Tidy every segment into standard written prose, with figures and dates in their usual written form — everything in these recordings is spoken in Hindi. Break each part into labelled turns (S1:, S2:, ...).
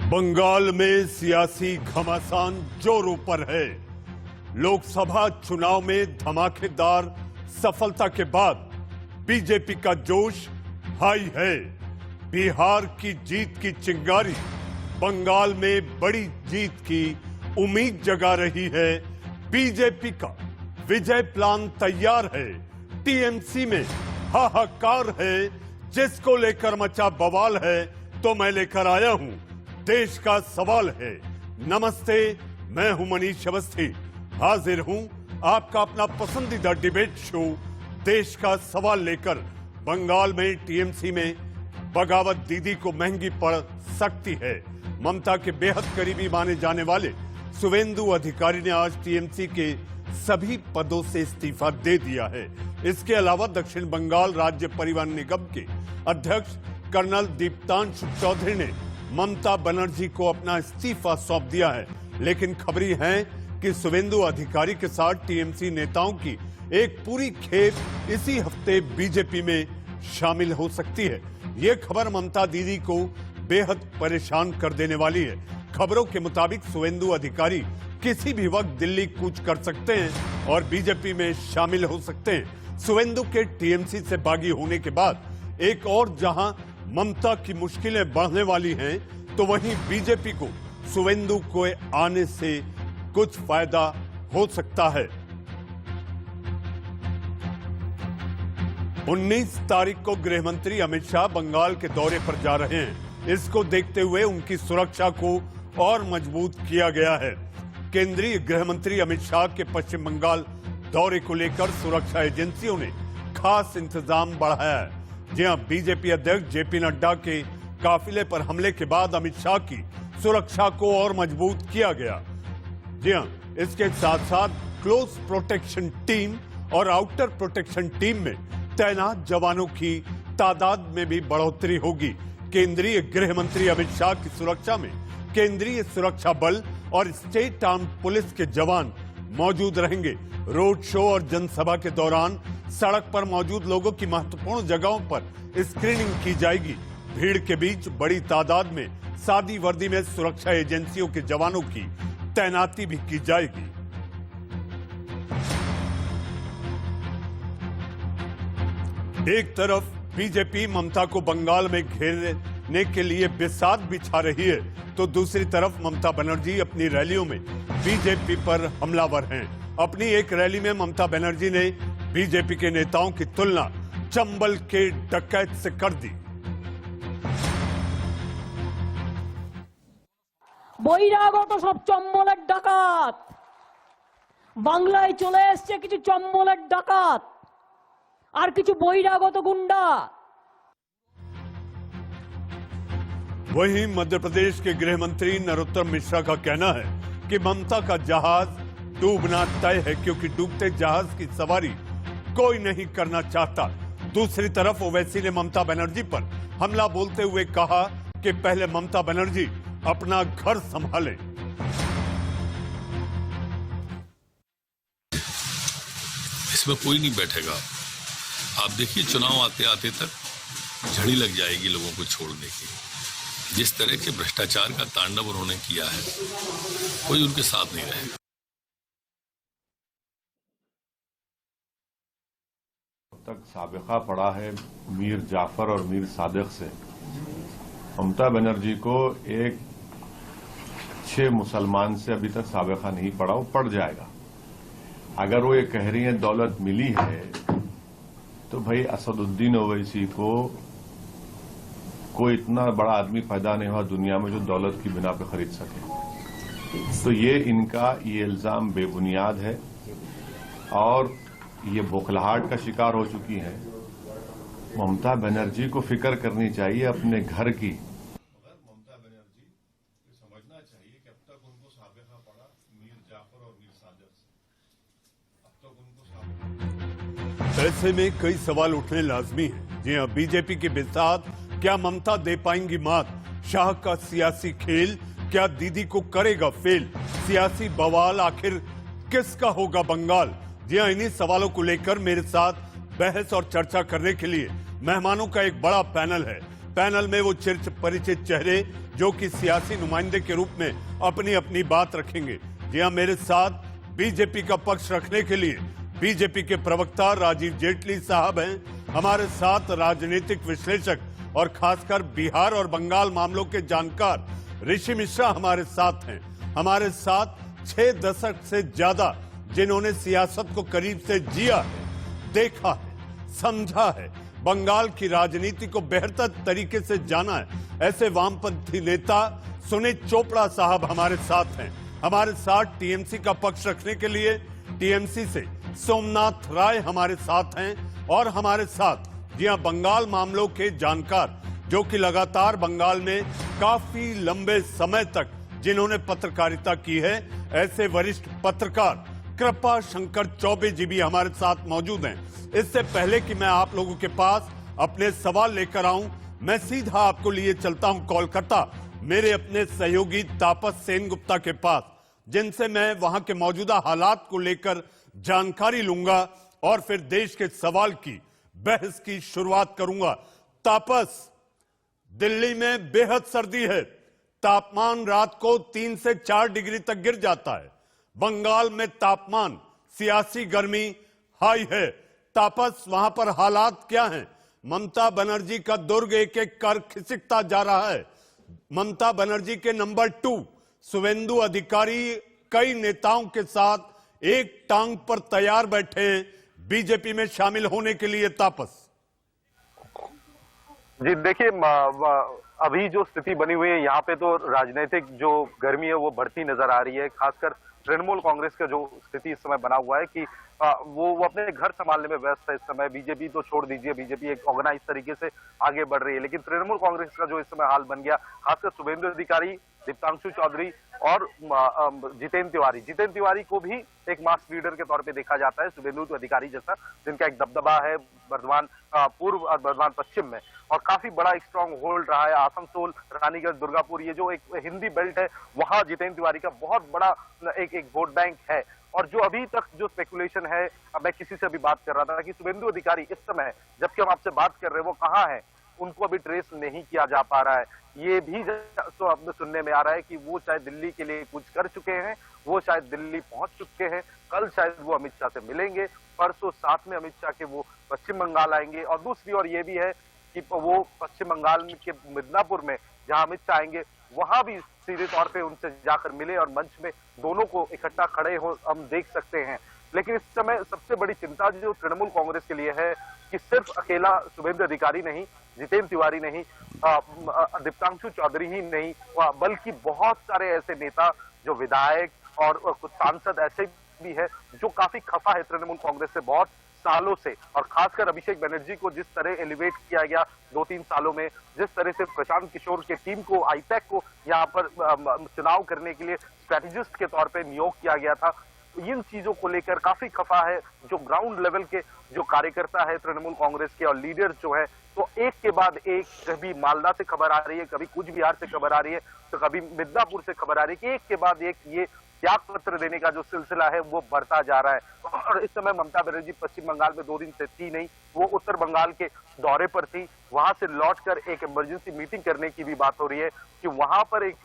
S1: बंगाल में सियासी घमासान जोरों पर है। लोकसभा चुनाव में धमाकेदार सफलता के बाद बीजेपी का जोश हाई है। बिहार की जीत की चिंगारी बंगाल में बड़ी जीत की उम्मीद जगा रही है। बीजेपी का विजय प्लान तैयार है। टीएमसी में हाहाकार है, जिसको लेकर मचा बवाल है। तो मैं लेकर आया हूं देश का सवाल है। नमस्ते, मैं हूं मनीष अवस्थी, हाजिर हूं आपका अपना पसंदीदा डिबेट शो देश का सवाल लेकर। बंगाल में टीएमसी में बगावत दीदी को महंगी पड़ सकती है। ममता के बेहद करीबी माने जाने वाले शुवेंदु अधिकारी ने आज टीएमसी के सभी पदों से इस्तीफा दे दिया है। इसके अलावा दक्षिण बंगाल राज्य परिवहन निगम के अध्यक्ष कर्नल दीप्तांशु चौधरी ने ममता बनर्जी को अपना इस्तीफा सौंप दिया है। लेकिन खबरी है कि शुवेंदु अधिकारी के साथ टीएमसी नेताओं की एक पूरी खेप इसी हफ्ते बीजेपी में शामिल हो सकती है। यह खबर ममता दीदी को बेहद परेशान कर देने वाली है। खबरों के मुताबिक शुवेंदु अधिकारी किसी भी वक्त दिल्ली कूच कर सकते हैं और बीजेपी में शामिल हो सकते हैं। शुवेंदु के टीएमसी से बागी होने के बाद एक और जहां ममता की मुश्किलें बढ़ने वाली हैं, तो वहीं बीजेपी को शुवेंदु को आने से कुछ फायदा हो सकता है। 19 तारीख को गृह मंत्री अमित शाह बंगाल के दौरे पर जा रहे हैं। इसको देखते हुए उनकी सुरक्षा को और मजबूत किया गया है। केंद्रीय गृह मंत्री अमित शाह के पश्चिम बंगाल दौरे को लेकर सुरक्षा एजेंसियों ने खास इंतजाम बढ़ाया है। जी हां, बीजेपी अध्यक्ष जेपी नड्डा के काफिले पर हमले के बाद अमित शाह की सुरक्षा को और मजबूत किया गया। जी हां, इसके साथ साथ क्लोज प्रोटेक्शन टीम और आउटर प्रोटेक्शन टीम में तैनात जवानों की तादाद में भी बढ़ोतरी होगी। केंद्रीय गृह मंत्री अमित शाह की सुरक्षा में केंद्रीय सुरक्षा बल और स्टेट आर्म्ड पुलिस के जवान मौजूद रहेंगे। रोड शो और जनसभा के दौरान सड़क पर मौजूद लोगों की महत्वपूर्ण जगहों पर स्क्रीनिंग की जाएगी। भीड़ के बीच बड़ी तादाद में सादी वर्दी में सुरक्षा एजेंसियों के जवानों की तैनाती भी की जाएगी। एक तरफ बीजेपी ममता को बंगाल में घेरने के लिए बिसात बिछा रही है, तो दूसरी तरफ ममता बनर्जी अपनी रैलियों में बीजेपी पर हमलावर हैं। अपनी एक रैली में ममता बनर्जी ने बीजेपी के नेताओं की तुलना चंबल के डकैत से कर दी।
S2: বহিরাগত সব চম্বলের ডাকাত বাংলায় চলে এসেছে, কিছু চম্বলের ডাকাত আর কিছু বহিরাগত গুন্ডা।
S1: वहीं मध्य प्रदेश के गृह मंत्री नरोत्तम मिश्रा का कहना है कि ममता का जहाज डूबना तय है, क्योंकि डूबते जहाज की सवारी कोई नहीं करना चाहता। दूसरी तरफ ओवैसी ने ममता बनर्जी पर हमला बोलते हुए कहा कि पहले ममता बनर्जी अपना घर संभालें।
S3: इसमें कोई नहीं बैठेगा। आप देखिए, चुनाव आते आते तक झड़ी लग जाएगी लोगों को छोड़ने की। जिस तरह के भ्रष्टाचार का तांडव उन्होंने किया है, कोई उनके साथ नहीं रहेगा।
S4: तक साबिका पड़ा है मीर जाफर और मीर सादिक से। ममता बनर्जी को एक 6 मुसलमान से अभी तक साबिका नहीं पड़ा, वो पड़ जाएगा। अगर वो ये कह रही है दौलत मिली है, तो भाई असदुद्दीन ओवैसी को कोई इतना बड़ा आदमी पैदा नहीं हुआ दुनिया में जो दौलत की बिना पे खरीद सके। तो ये इनका ये इल्जाम बेबुनियाद है और ये बौखलाहट का शिकार हो चुकी है। ममता बनर्जी को फिक्र करनी चाहिए अपने घर की। ममता बनर्जी को समझना चाहिए कि अब तक उनको साबिका पड़ा मीर जाफर और मीर सादिक से। अब तक उनको
S1: ऐसे में कई सवाल उठने लाजमी है। जी हां, बीजेपी के बिसात क्या ममता दे पाएंगी मात? शाह का सियासी खेल क्या दीदी को करेगा फेल? सियासी बवाल आखिर किसका होगा बंगाल? जी हां, इन्हीं सवालों को लेकर मेरे साथ बहस और चर्चा करने के लिए मेहमानों का एक बड़ा पैनल है। पैनल में वो परिचित चेहरे जो कि सियासी नुमाइंदे के रूप में अपनी अपनी बात रखेंगे। जी हां, मेरे साथ बीजेपी का पक्ष रखने के लिए बीजेपी के प्रवक्ता राजीव जेटली साहब हैं। हमारे साथ राजनीतिक विश्लेषक और खासकर बिहार और बंगाल मामलों के जानकार ऋषि मिश्रा हमारे साथ हैं। हमारे साथ 6 दशक से ज्यादा जिन्होंने सियासत को करीब से जिया है, देखा है, समझा है, बंगाल की राजनीति को बेहतर तरीके से जाना है, ऐसे वामपंथी नेता सुनीत चोपड़ा साहब हमारे साथ हैं। हमारे साथ टीएमसी का पक्ष रखने के लिए टीएमसी से सोमनाथ राय हमारे साथ हैं और हमारे साथ जी हां, बंगाल मामलों के जानकार जो कि लगातार बंगाल में काफी लंबे समय तक जिन्होंने पत्रकारिता की है, ऐसे वरिष्ठ पत्रकार कृपा शंकर चौबे जी भी हमारे साथ मौजूद हैं। इससे पहले कि मैं आप लोगों के पास अपने सवाल लेकर आऊं, मैं सीधा आपको लिए चलता हूं कोलकाता, मेरे अपने सहयोगी तापस सेनगुप्ता के पास, जिनसे मैं वहां के मौजूदा हालात को लेकर जानकारी लूंगा और फिर देश के सवाल की बहस की शुरुआत करूंगा। तापस, दिल्ली में बेहद सर्दी है, तापमान रात को 3 से 4 डिग्री तक गिर जाता है। बंगाल में तापमान सियासी गर्मी हाई है। तापस, वहां पर हालात क्या हैं? ममता बनर्जी का दुर्ग एक एक कर खिसकता जा रहा है। ममता बनर्जी के नंबर 2 शुवेंदु अधिकारी कई नेताओं के साथ एक टांग पर तैयार बैठे हैं बीजेपी में शामिल होने के लिए। तापस
S5: जी देखिए, अभी जो स्थिति बनी हुई है यहाँ पे तो राजनीतिक जो गर्मी है वो बढ़ती नजर आ रही है। खासकर तृणमूल कांग्रेस का जो स्थिति इस समय बना हुआ है कि वो अपने घर संभालने में व्यस्त है इस समय। बीजेपी तो छोड़ दीजिए, बीजेपी एक ऑर्गेनाइज तरीके से आगे बढ़ रही है, लेकिन तृणमूल कांग्रेस का जो इस समय हाल बन गया, खासकर शुभेंदु अधिकारी, दीप्तांशु चौधरी और जितेंद्र तिवारी को भी एक मास लीडर के तौर पे देखा जाता है, शुभेंदु अधिकारी जैसा, जिनका एक दबदबा है बर्धमान पूर्व और बर्धमान पश्चिम में, और काफी बड़ा एक स्ट्रॉन्ग होल्ड रहा है। आसनसोल, रानीगंज, दुर्गापुर, ये जो एक हिंदी बेल्ट है, वहां जितेंद्र तिवारी का बहुत बड़ा एक वोट बैंक है। और जो अभी तक जो स्पेकुलेशन है, अब मैं किसी से अभी बात कर रहा था कि शुभेंदु अधिकारी इस समय जबकि हम आपसे बात कर रहे हैं वो कहाँ है, उनको अभी ट्रेस नहीं किया जा पा रहा है। ये भी तो अब सुनने में आ रहा है कि वो शायद दिल्ली के लिए कुछ कर चुके हैं, वो शायद दिल्ली पहुंच चुके हैं, कल शायद वो अमित शाह से मिलेंगे, परसों साथ में अमित शाह के वो पश्चिम बंगाल आएंगे। और दूसरी ओर ये भी है कि वो पश्चिम बंगाल के मिदनापुर में जहां अमित शाह आएंगे, वहां भी सीधे तौर पे उनसे जाकर मिले और मंच में दोनों को इकट्ठा खड़े हो हम देख सकते हैं। लेकिन इस समय सबसे बड़ी चिंता जो तृणमूल कांग्रेस के लिए है कि सिर्फ अकेला शुभेंदु अधिकारी नहीं, जितेंद्र तिवारी नहीं, दीप्तांशु चौधरी ही नहीं, बल्कि बहुत सारे ऐसे नेता जो विधायक और कुछ सांसद ऐसे भी है जो काफी खफा है तृणमूल कांग्रेस से बहुत सालों से। और खासकर अभिषेक बनर्जी को जिस तरह एलिवेट किया गया 2-3 सालों में, जिस तरह से प्रशांत किशोर के टीम को, आईपैक को यहाँ पर चुनाव करने के लिए स्ट्रेटेजिस्ट के तौर पे नियोग किया गया था, तो इन चीजों को लेकर काफी खफा है जो ग्राउंड लेवल के जो कार्यकर्ता है तृणमूल कांग्रेस के और लीडर जो है। तो एक के बाद एक, कभी मालदा से खबर आ रही है, कभी कूच बिहार से खबर आ रही है, तो कभी मिदनापुर से खबर आ रही है कि एक के बाद एक ये त्याग पत्र देने का जो सिलसिला है वो बढ़ता जा रहा है। और इस समय ममता बनर्जी पश्चिम बंगाल में 2 दिन से थी नहीं, वो उत्तर बंगाल के दौरे पर थी, वहां से लौटकर एक इमरजेंसी मीटिंग करने की भी बात हो रही है कि वहां पर एक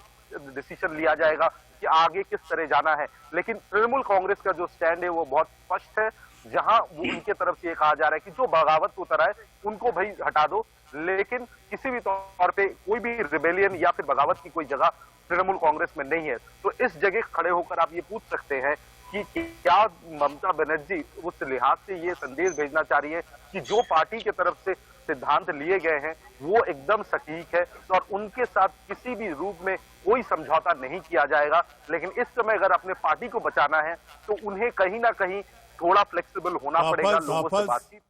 S5: डिसीजन लिया जाएगा कि आगे किस तरह जाना है। लेकिन तृणमूल कांग्रेस का जो स्टैंड है वो बहुत स्पष्ट है, जहां वो उनके तरफ से ये कहा जा रहा है कि जो बगावत को उतरा है उनको भाई हटा दो, लेकिन किसी भी तौर पे कोई भी रिबेलियन या फिर बगावत की कोई जगह तृणमूल कांग्रेस में नहीं है। तो इस जगह खड़े होकर आप ये पूछ सकते हैं कि क्या ममता बनर्जी उस लिहाज से ये संदेश भेजना चाह रही है कि जो पार्टी की तरफ से सिद्धांत लिए गए हैं वो एकदम सटीक है और उनके साथ किसी भी रूप में कोई समझौता नहीं किया जाएगा। लेकिन इस समय अगर अपने पार्टी को बचाना है तो उन्हें कहीं ना कहीं थोड़ा फ्लेक्सिबल होना पड़ेगा, लोगों से बातचीत।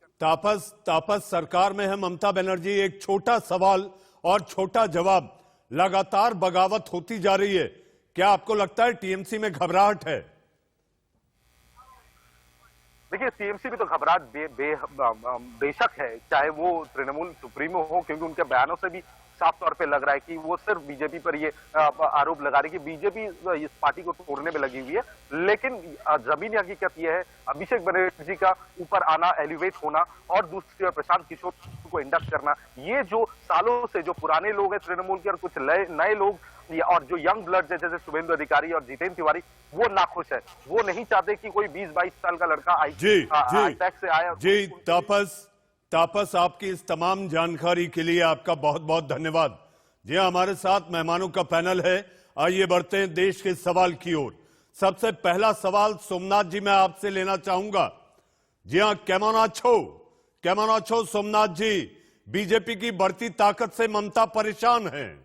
S1: तापस, सरकार में है ममता बनर्जी, एक छोटा सवाल और छोटा जवाब, लगातार बगावत होती जा रही है, क्या आपको लगता है टीएमसी में घबराहट है?
S5: देखिए, टीएमसी भी तो घबराहट बेशक है, चाहे वो तृणमूल सुप्रीमो हो, क्योंकि उनके बयानों से भी साफ तौर पे लग रहा है कि वो सिर्फ बीजेपी पर ये आरोप लगा रही है कि बीजेपी इस पार्टी को तोड़ने में लगी हुई है। लेकिन जमीनी हकीकत यह है, अभिषेक बनर्जी का ऊपर आना, एलिवेट होना और दूसरी ओर प्रशांत किशोर को इंडक्ट करना, ये जो सालों से जो पुराने लोग हैं तृणमूल के और कुछ नए लोग और जो यंग ब्लड जैसे शुभेंदु अधिकारी और जितेंद्र तिवारी, वो नाखुश है। वो नहीं चाहते कि कोई 20-22 साल का लड़का आईपैक से आया।
S1: जी तापस, आपकी इस तमाम जानकारी के लिए आपका बहुत बहुत धन्यवाद। जी हमारे साथ मेहमानों का पैनल है, आइए बढ़ते हैं देश के सवाल की ओर। सबसे पहला सवाल सोमनाथ जी मैं आपसे लेना चाहूंगा। जी हाँ, केमन आछो सोमनाथ जी, बीजेपी की बढ़ती ताकत से ममता परेशान है।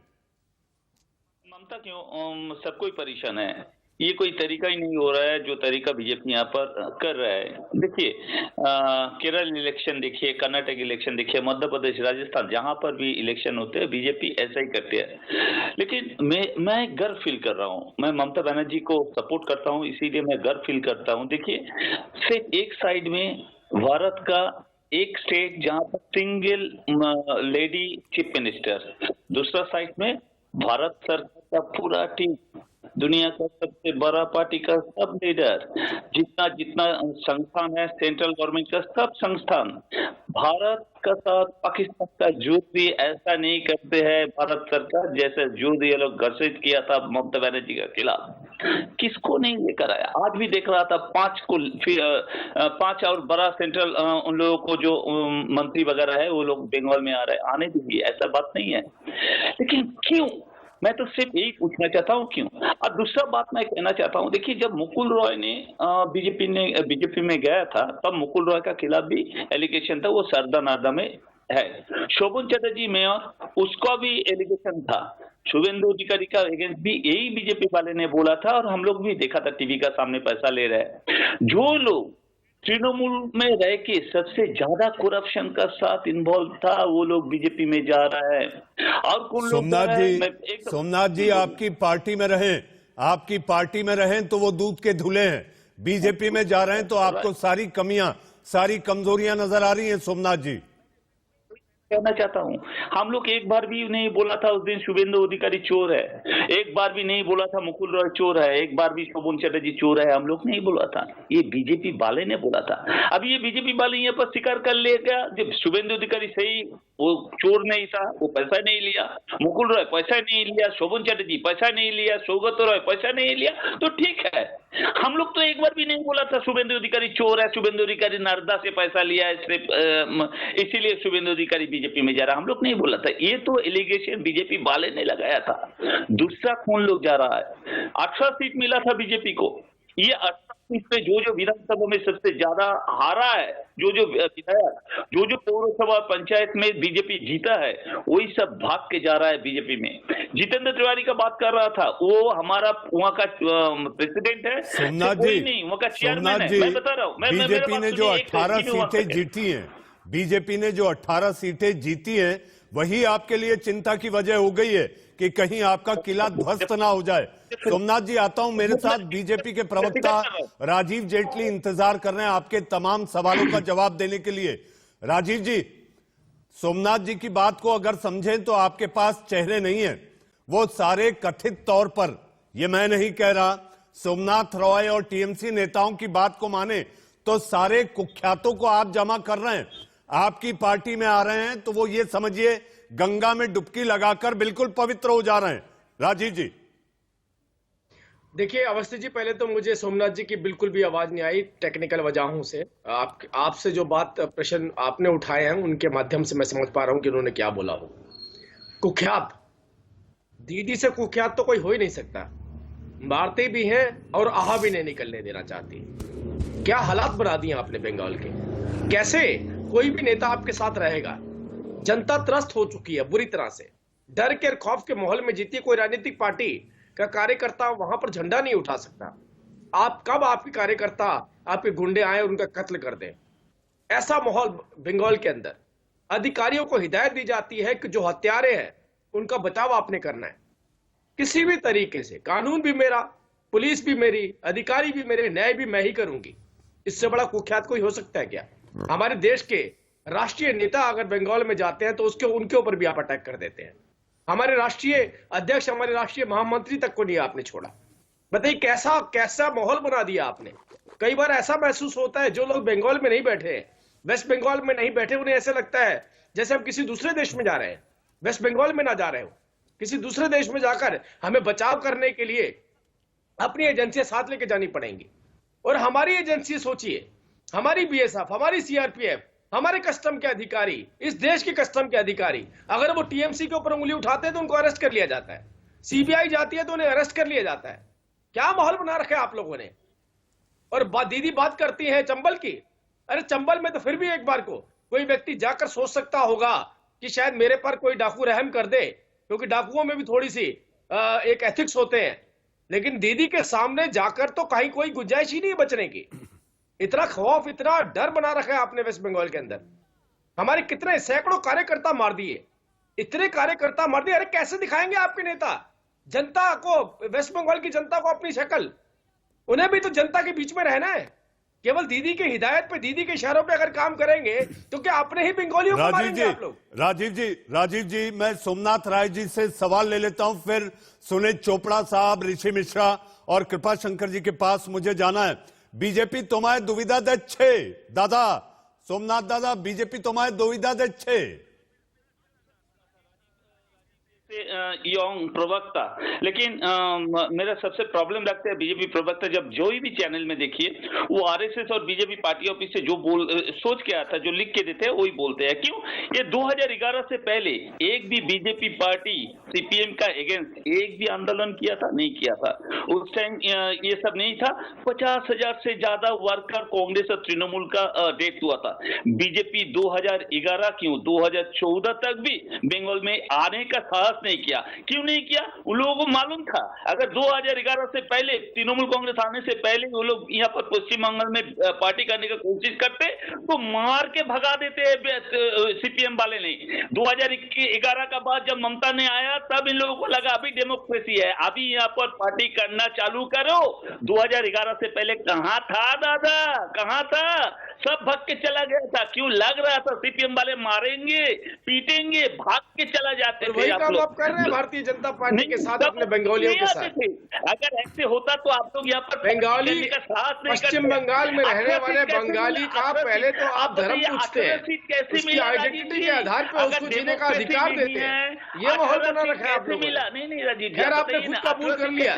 S6: ममता क्यों, सब कोई परेशान है। ये कोई तरीका ही नहीं हो रहा है जो तरीका बीजेपी यहाँ पर कर रहा है। देखिए, केरल इलेक्शन देखिए, कर्नाटक इलेक्शन देखिए, मध्य प्रदेश, राजस्थान, जहां पर भी इलेक्शन होते हैं बीजेपी ऐसा ही करती है। लेकिन मैं गर्व फील कर रहा हूँ, मैं ममता बनर्जी को सपोर्ट करता हूँ, इसीलिए मैं गर्व फील करता हूँ। देखिए, सिर्फ एक साइड में भारत का एक स्टेट जहां पर सिंगल लेडी चीफ मिनिस्टर, दूसरा साइड में भारत सरकार का पूरा टीम, दुनिया का सबसे बड़ा पार्टी का सब लीडर, जितना संस्थान है सेंट्रल गवर्नमेंट का सब संस्थान, भारत का साथ पाकिस्तान का युद्ध भी ऐसा नहीं करते हैं भारत सरकार जैसे युद्ध ये लोग घोषित किया था ममता बनर्जी के खिलाफ। किसको नहीं लेकर आया? आज भी देख रहा था 5 और बड़ा सेंट्रल उन लोगों को जो मंत्री वगैरह है वो लोग बंगाल में आ रहे हैं, आने दीजिए, ऐसा बात नहीं है। लेकिन क्यों? मैं तो सिर्फ यही पूछना चाहता हूँ क्यों। और दूसरा बात मैं कहना चाहता हूँ, देखिए जब मुकुल रॉय ने बीजेपी में गया था तब मुकुल रॉय का खिलाफ भी एलिगेशन था, वो सरदा नारदा में है। शोभन चटर्जी मेयर, उसका भी एलिगेशन था। शुभेंदु अधिकारी का अगेंस्ट भी यही बीजेपी वाले ने बोला था और हम लोग भी देखा था टीवी का सामने पैसा ले रहे हैं। जो लोग तृणमूल में रह के सबसे ज्यादा करप्शन का साथ इन्वॉल्व था वो लोग बीजेपी में जा रहा है। और कुछ लोग
S1: सोमनाथ जी आपकी पार्टी में रहें तो वो दूध के धुले हैं, बीजेपी में जा रहे हैं तो आपको सारी कमियां, सारी कमजोरियां नजर आ रही हैं। सोमनाथ जी
S6: कहना चाहता हूँ, हम लोग एक बार भी नहीं बोला था उस दिन शुभेंदु अधिकारी चोर है, एक बार भी नहीं बोला था मुकुल रॉय चोर है, एक बार भी शोभन चटर्जी चोर है, हम लोग नहीं बोला था, ये बीजेपी वाले ने बोला था। अब ये बीजेपी वाले यहाँ पर स्वीकार कर लेगा जब शुभेंदु अधिकारी सही वो चोर नहीं था, वो पैसा नहीं लिया, मुकुल रॉय पैसा नहीं लिया, शोभन चटर्जी पैसा नहीं लिया, सौगत रॉय पैसा नहीं लिया, तो ठीक है। हम लोग तो एक बार भी नहीं बोला था शुभेंदु अधिकारी चोर है, शुभेंदु अधिकारी नारदा से पैसा लिया है सिर्फ इसीलिए शुभेंदु अधिकारी बीजेपी में जा रहा, हम लोग नहीं बोला था। ये तो एलिगेशन बीजेपी वाले ने लगाया था। दूसरा कौन लोग जा रहा है? 18 सीट मिला था बीजेपी को, ये 18 सीट पे जो विधानसभा में सबसे ज्यादा हारा है, जो विधायक, जो पौरसभा पंचायत में बीजेपी जीता है, वही सब भाग के जा रहा है बीजेपी में। जितेंद्र तिवारी का बात कर रहा था, वो हमारा वहाँ का प्रेसिडेंट है,
S1: सोमनाथ जी,
S6: नहीं वहाँ का चेयरमैन है। मैं बता रहा हूँ,
S1: बीजेपी ने जो 18 सीटें जीती हैं, बीजेपी ने जो 18 सीटें जीती हैं, वही आपके लिए चिंता की वजह हो गई है कि कहीं आपका किला ध्वस्त ना हो जाए। सोमनाथ जी आता हूं, मेरे साथ बीजेपी के प्रवक्ता राजीव जेटली इंतजार कर रहे हैं आपके तमाम सवालों का जवाब देने के लिए। राजीव जी, सोमनाथ जी की बात को अगर समझें तो आपके पास चेहरे नहीं है, वो सारे कथित तौर पर, ये मैं नहीं कह रहा, सोमनाथ रॉय और टीएमसी नेताओं की बात को माने तो सारे कुख्यातों को आप जमा कर रहे हैं, आपकी पार्टी में आ रहे हैं, तो वो ये समझिए गंगा में डुबकी लगाकर बिल्कुल पवित्र हो जा रहे हैं। राजीव जी
S7: देखिए अवस्थी जी, पहले तो मुझे सोमनाथ जी की बिल्कुल भी आवाज नहीं आई टेक्निकल वजहों से। आपसे जो बात प्रश्न आपने उठाए हैं उनके माध्यम से मैं समझ पा रहा हूं कि उन्होंने क्या बोला हो। कुख्यात, दीदी से कुख्यात तो कोई हो ही नहीं सकता, मारते भी हैं और आहा भी नहीं निकलने देना चाहती। क्या हालात बना दिए आपने बंगाल के, कैसे कोई भी नेता आपके साथ रहेगा। जनता त्रस्त हो चुकी है बुरी तरह से, डर के और खौफ के माहौल में जीती कोई राजनीतिक पार्टी का कार्यकर्ता वहां पर झंडा नहीं उठा सकता। आप कब आपके कार्यकर्ता, आपके गुंडे आए और उनका कत्ल कर दें, ऐसा माहौल बंगाल के अंदर। अधिकारियों को हिदायत दी जाती है कि जो हत्यारे हैं उनका बचाव आपने करना है किसी भी तरीके से। कानून भी मेरा, पुलिस भी मेरी, अधिकारी भी मेरे, न्याय भी मैं ही करूंगी। इससे बड़ा कुख्यात कोई हो सकता है क्या? हमारे देश के राष्ट्रीय नेता अगर बंगाल में जाते हैं तो उनके ऊपर भी आप अटैक कर देते हैं। हमारे राष्ट्रीय अध्यक्ष, हमारे राष्ट्रीय महामंत्री तक को नहीं आपने छोड़ा। बताइए कैसा कैसा माहौल बना दिया आपने। कई बार ऐसा महसूस होता है, जो लोग बंगाल में नहीं बैठे हैं, वेस्ट बंगाल में नहीं बैठे, उन्हें ऐसा लगता है जैसे हम किसी दूसरे देश में जा रहे हैं। वेस्ट बंगाल में ना जा रहे हो, किसी दूसरे देश में जाकर हमें बचाव करने के लिए अपनी एजेंसियां साथ लेके जानी पड़ेंगी। और हमारी एजेंसी सोचिए, हमारी बीएसएफ, हमारी सीआरपीएफ, हमारे कस्टम के अधिकारी, इस देश के कस्टम के अधिकारी, अगर वो टीएमसी के ऊपर उंगली उठाते हैं तो उनको अरेस्ट कर लिया जाता है। सीबीआई जाती है तो उन्हें अरेस्ट कर लिया जाता है। क्या माहौल बना रखा है आप लोगों ने। और दीदी बात करती है चंबल की। अरे चंबल में तो फिर भी एक बार को कोई व्यक्ति जाकर सोच सकता होगा कि शायद मेरे पर कोई डाकू रहम कर दे, क्योंकि डाकुओं में भी थोड़ी सी एक एथिक्स होते हैं। लेकिन दीदी के सामने जाकर तो कहीं कोई गुंजाइश ही नहीं बचने की। इतना खौफ, इतना डर बना रखा है आपने वेस्ट बंगाल के अंदर। हमारे कितने सैकड़ों कार्यकर्ता मार दिए, इतने कार्यकर्ता मार दिए। अरे कैसे दिखाएंगे आपके नेता जनता को, वेस्ट बंगाल की जनता को अपनी शक्ल। उन्हें भी तो जनता के बीच में रहना है। केवल दीदी की हिदायत पे, दीदी के इशारों पे अगर काम करेंगे तो क्या अपने ही बंगालियों को मारेंगे आप लोग।
S1: राजीव जी, मैं सोमनाथ राय जी से सवाल ले लेता हूं, फिर सुनील चोपड़ा साहब, ऋषि मिश्रा और कृपा शंकर जी के पास मुझे जाना है। बीजेपी तुम्हारे दुविधा दे दादा, सोमनाथ दादा, बीजेपी तुम्हारे दुविधा दे
S6: यंग प्रवक्ता, लेकिन मेरा सबसे प्रॉब्लम लगता है बीजेपी प्रवक्ता जब जो भी चैनल में देखिए वो आरएसएस और बीजेपी पार्टी ऑफिस से जो सोच के आता है, जो लिख के देते हैं वही बोलते हैं। क्यों? ये 2011 से पहले एक भी बीजेपी पार्टी सीपीएम का अगेंस्ट एक भी आंदोलन किया था? नहीं किया था। उस टाइम ये सब नहीं था। 50,000 से ज्यादा वर्कर कांग्रेस और तृणमूल का डेथ हुआ था। बीजेपी 2011 क्यों 2014 तक भी बंगाल में आने का साहस नहीं किया। क्यों नहीं किया? उन लोगों को मालूम था अगर 2011 से पहले तृणमूल कांग्रेस आने से पहले वो लोग यहाँ पर पश्चिम बंगाल में पार्टी करने की कोशिश करते तो मार के भगा देते सीपीएम वाले ने। 2011 का बाद जब ममता ने आया तब इन लोगों को लगा अभी डेमोक्रेसी है, अभी यहाँ पर पार्टी करना चालू करो। 2011 से पहले कहां था दादा, कहां था? सब भाग के चला गया था। क्यों? लग रहा था सीपीएम वाले मारेंगे, पीटेंगे, भाग के चला जाते थे।
S7: आप कर रहे हैं भारतीय जनता पार्टी के साथ, अपने बंगालियों के साथ।
S6: अगर ऐसे होता तो आप लोग यहाँ पर
S7: बंगाली, पश्चिम बंगाल में रहने वाले बंगाली का पहले तो आप धर्म पूछते हैं, उसकी आइडेंटिटी के आधार पर उसको जीने का अधिकार देते हैं। ये माहौल बना रखा है आप लोगों ने।
S6: नहीं राजीव,
S7: खैर आपने खुद कबूल कर लिया